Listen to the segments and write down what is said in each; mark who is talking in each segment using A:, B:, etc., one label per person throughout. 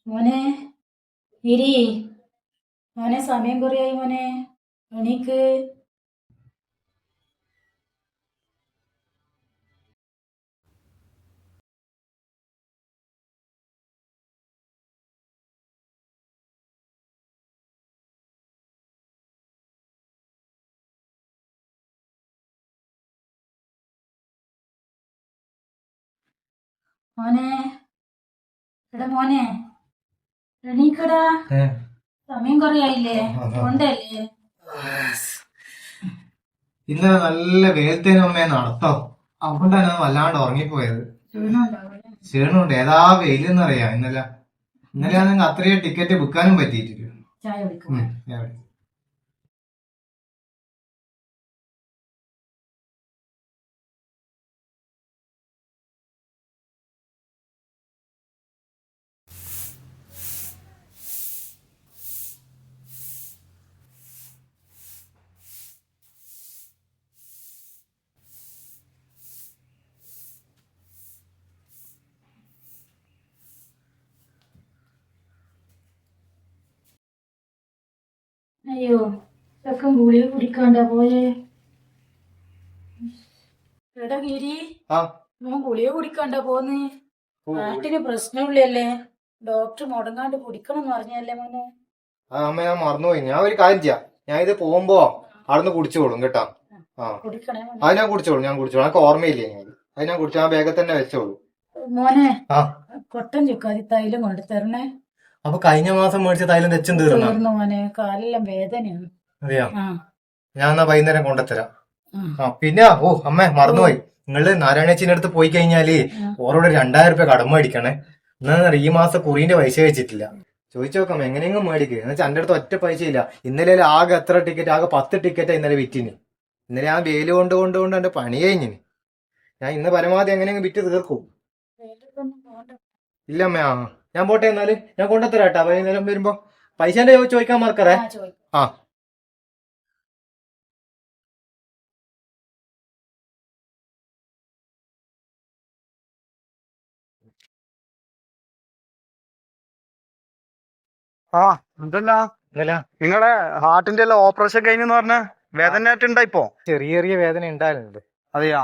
A: മോനെ ഇരി. മോനെ സമയം കുറയായി മോനെ, എണീക്ക്. മോനെ, എടാ മോനെ, എണീക്കടാ. സമയം കുറയായില്ലേ? കൊണ്ടല്ലേ
B: ഇന്നലെ നല്ല വേലത്തേനും അമ്മയെ നടത്തോ, അതുകൊണ്ടാണ് വല്ലാണ്ട് ഉറങ്ങിപ്പോയത്. ക്ഷീണമുണ്ട്. ഏതാ വെയിലെന്നറിയാം. ഇന്നലെയാണെങ്കിൽ അത്രയും ടിക്കറ്റ് ബുക്കാനും പറ്റിയിട്ടില്ല.
A: ചായ കുടിക്കും. അയ്യോ, ചെക്കൻ ഗുളിക കുടിക്കാണ്ടാ പോയേ. എടാ ഗിരി, മോൻ ഗുളിക കുടിക്കാണ്ടാ പോന്ന്. നാട്ടിന് പ്രശ്നമില്ലല്ലേ? ഡോക്ടർ മുടങ്ങാണ്ട് കുടിക്കണം പറഞ്ഞല്ലേ മോനെ.
B: അമ്മ ഞാൻ മറന്നുപോയി. ഞാൻ ഒരു കാര്യം ചെയ്യാം, ഞാൻ ഇത് പോകുമ്പോ അവിടുന്ന് കുടിച്ചോളും കേട്ടോ. അത് ഞാൻ കുടിച്ചോളൂ. എനിക്ക് ഓർമ്മയില്ലേ. അത് ഞാൻ കുടിച്ചു. ആ ബാഗിൽ തന്നെ വെച്ചോളൂ.
A: മോനെ, കൊട്ടൻ ചുക്കാതി തൈലം കൊണ്ട് തരണേ.
B: അപ്പൊ കഴിഞ്ഞ മാസം മേടിച്ച തൈലം തെച്ചും തീർന്നു
A: മോനെ. കാലെല്ലാം വേദനയാണ്.
B: അതെയാ, ഞാൻ എന്നാ വൈകുന്നേരം കൊണ്ടുത്തരാം. പിന്നെ അമ്മ മറന്നുപോയി. നിങ്ങള് നാരായണേച്ചിന്റെ അടുത്ത് പോയി കഴിഞ്ഞാല് ഓരോട് 2000 രൂപ കടം മേടിക്കണേ. എന്നാ ഈ മാസം കുറിന്റെ പൈസ വെച്ചിട്ടില്ല. ചോദിച്ചു നോക്കാം എങ്ങനെയെങ്കിലും മേടിക്കുക. എന്നുവെച്ചാൽ എന്റെ അടുത്ത് ഒറ്റ പൈസ ഇല്ല. ഇന്നലെ ആകെ എത്ര ടിക്കറ്റ്? ആകെ 10 ടിക്കറ്റാ ഇന്നലെ വിറ്റിന്. ഇന്നലെ ആ വെയില് കൊണ്ട് എന്റെ പണി കഴിഞ്ഞിന്. ഞാൻ ഇന്ന് പരമാവധി എങ്ങനെയെങ്കിലും വിറ്റ് തീർക്കും. ഇല്ല അമ്മ, ഞാൻ പോട്ടെ. എന്നാല് ഞാൻ കൊണ്ടുത്തരാട്ടാ. വൈകുന്നേരം വരുമ്പോ പൈസന്റെ ചോദിക്കാൻ മറക്കറേ.
C: എന്തല്ല നിങ്ങളെ ഹാർട്ടിന്റെ എല്ലാം ഓപ്പറേഷൻ കഴിഞ്ഞെന്ന് പറഞ്ഞ വേദന ഇപ്പൊ
B: ചെറിയ ചെറിയ വേദന ഉണ്ടായിരുന്നുണ്ട്.
C: അതെയാ.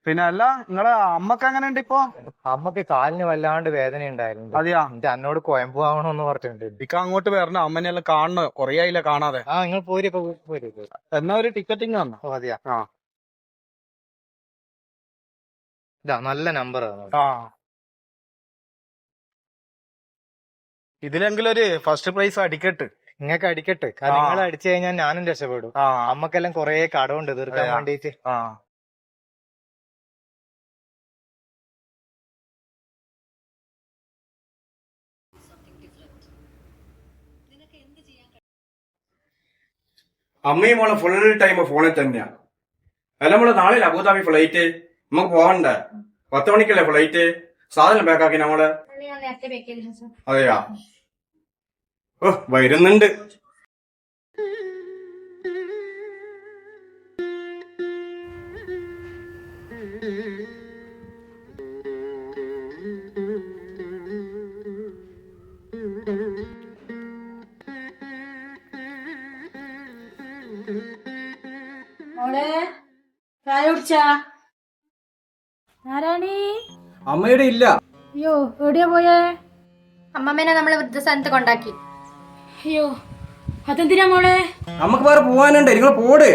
C: പിന്നെ അല്ല, നിങ്ങളെ അമ്മക്ക് എങ്ങനെ ഉണ്ട് ഇപ്പൊ?
B: അമ്മക്ക് കാലിന് വല്ലാണ്ട് വേദന ഉണ്ടായിരുന്നു.
C: അതെയാ.
B: എന്നോട് കോയമ്പ് ആവണമെന്ന് പറഞ്ഞിട്ടുണ്ട്.
C: ഇക്ക അങ്ങോട്ട് വരണ, അമ്മനെല്ലാം കാണണ കൊറേ ആയില്ല കാണാതെ.
B: നിങ്ങൾ പോര്.
C: എന്നാ ഒരു ടിക്കറ്റിങ് തന്നോ?
B: അതെയാ. ഇതാ നല്ല നമ്പറാണ്.
C: ഇതിലെങ്കിലും ഒരു ഫസ്റ്റ് പ്രൈസ് അടിക്കട്ട്.
B: നിങ്ങൾക്ക് അടിക്കട്ടെ. നിങ്ങൾ അടിച്ചു കഴിഞ്ഞാൽ ഞാനും രക്ഷപ്പെടും. അമ്മക്കെല്ലാം കൊറേ കടമുണ്ട് തീർക്കാൻ വേണ്ടിട്ട്.
D: അമ്മയും മോളെ ഫുൾ ടൈം ഫോണിൽ തന്നെയാ. അല്ല നമ്മള് നാളെ അബുദാബി ഫ്ലൈറ്റ്, നമുക്ക് പോകണ്ടേ? 10 മണിക്കല്ലേ ഫ്ലൈറ്റ്? സാധനം പാക്കാക്കി നമ്മള്. അതെയാ. വരുന്നുണ്ട്.
A: മോളെ, ചായ കുടിച്ചാ? നാരായണി
D: അമ്മയുടെ ഇല്ല.
A: അയ്യോ, എവിടെയാ പോയേ?
E: അമ്മമ്മേനെ നമ്മളെ വൃദ്ധസ്ഥാനത്ത് കൊണ്ടാക്കി.
A: അയ്യോ, അതെന്തിനാ മോളെ?
D: നമുക്ക് വേറെ പോവാനുണ്ട്, നിങ്ങൾ പോട്.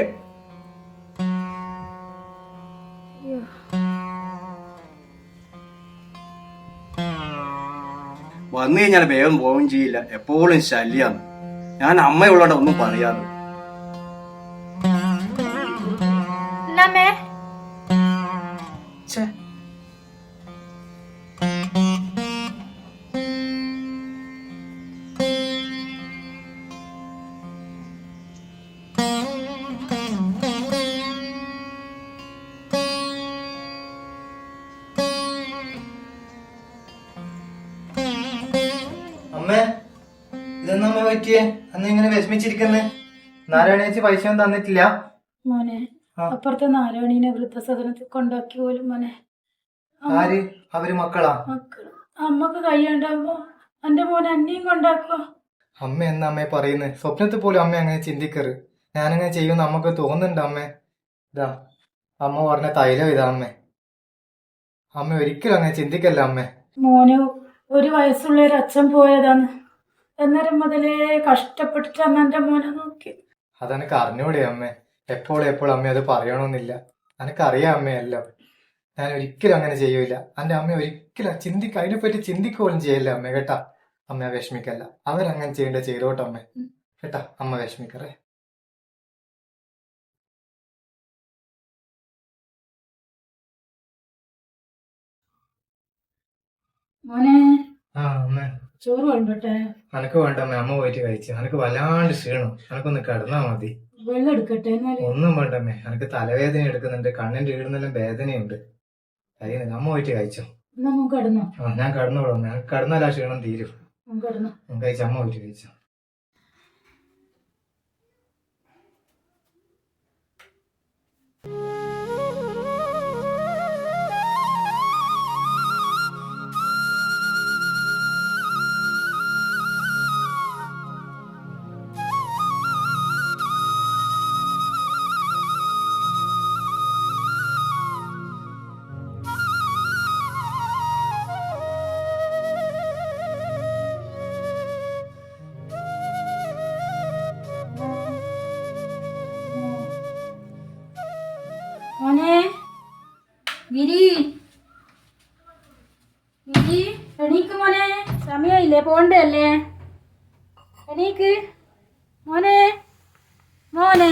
D: വന്നു കഴിഞ്ഞാൽ വേഗം പോവുകയും ചെയ്യില്ല. എപ്പോഴും ശല്യാണ്. ഞാൻ അമ്മയുള്ളോണ്ട് ഒന്നും പറയാറ്.
B: അമ്മേ, ഇതെന്നാ അമ്മ പറ്റിയേ? അന്ന് ഇങ്ങനെ വിഷമിച്ചിരിക്കുന്നേ? നാരായണേച്ചി പൈസ ഒന്നും തന്നിട്ടില്ല
A: മോനെ. അപ്പുറത്തെ നാരായണീനെ വൃദ്ധസദനത്തിൽ കൊണ്ടാക്കി പോലും മോനെ.
B: ആര്? അവര് മക്കളാ?
A: അമ്മക്ക് കൈയുണ്ടാകുമ്പോ എന്റെ മോൻ എന്നെയും കൊണ്ടാക്കുക.
B: അമ്മ എന്നാ അമ്മയെ പറയുന്നത്? സ്വപ്നത്തിൽ പോലും അമ്മ അങ്ങനെ ചിന്തിക്കരുത്. ഞാനങ്ങനെ ചെയ്യുമെന്ന് നമുക്ക് തോന്നുന്നുണ്ട് അമ്മേ. ഇതാ അമ്മ പറഞ്ഞ തൈലം ഇതാ അമ്മേ. അമ്മ ഒരിക്കലും അങ്ങനെ ചിന്തിക്കല്ല അമ്മേ.
A: മോന് 1 വയസ്സുള്ള ഒരു അച്ഛൻ പോയതാണ്. അന്നേരം മുതലേ കഷ്ടപ്പെട്ടിട്ടാണ് എന്റെ മോനെ നോക്കി.
B: അതെനക്ക് അറിഞ്ഞൂടെ അമ്മേ. എപ്പോഴും അമ്മ അത് പറയണമെന്നില്ല. എനക്കറിയാം അമ്മയല്ലോ. ഞാൻ ഒരിക്കലും അങ്ങനെ ചെയ്യൂല. എന്റെ അമ്മ ഒരിക്കലും അതിനെപ്പറ്റി ചിന്തിക്കുകയും ചെയ്യല്ല അമ്മ. കേട്ടാ അമ്മ വിഷമിക്കല്ല. അവരങ്ങനെ ചെയ്യേണ്ട ചെയ്തോട്ടെ അമ്മ. കേട്ടാ അമ്മ വിഷമിക്കറേ.
A: മോനെ
B: ആ അമ്മ
A: ചോറ് വേണ്ടട്ടെ?
B: അനക്ക് വേണ്ട അമ്മ. അമ്മ പോയിട്ട് കഴിച്ചു. അനക്ക് വല്ലാണ്ട് ക്ഷീണം. അനക്കൊന്ന് കിടന്നാ മതി.
A: വെള്ളം എടുക്കട്ടെ എന്നാല്?
B: ഒന്നും വേണ്ടമ്മേ. അനക്ക് തലവേദന എടുക്കുന്നുണ്ട്. കണ്ണിന്റെ ഈടുന്നെല്ലാം വേദനയുണ്ട്. കഴിയുന്നില്ല. അമ്മ പോയിട്ട് കഴിച്ചോ.
A: എന്നാ മോൻ കിടന്നോ?
B: ആ ഞാൻ കിടന്നോളൂ അമ്മ. കിടന്നാലാ ക്ഷീണം തീരും.
A: മോൻ കിടന്നോ?
B: കഴിച്ച അമ്മ പോയിട്ട് കഴിച്ചോ.
A: മോനെ ഗിരി, ഗിരി എണീക്ക് മോനെ. സമയമില്ലേ? പോണ്ടല്ലേ? എണീക്ക് മോനെ. മോനെ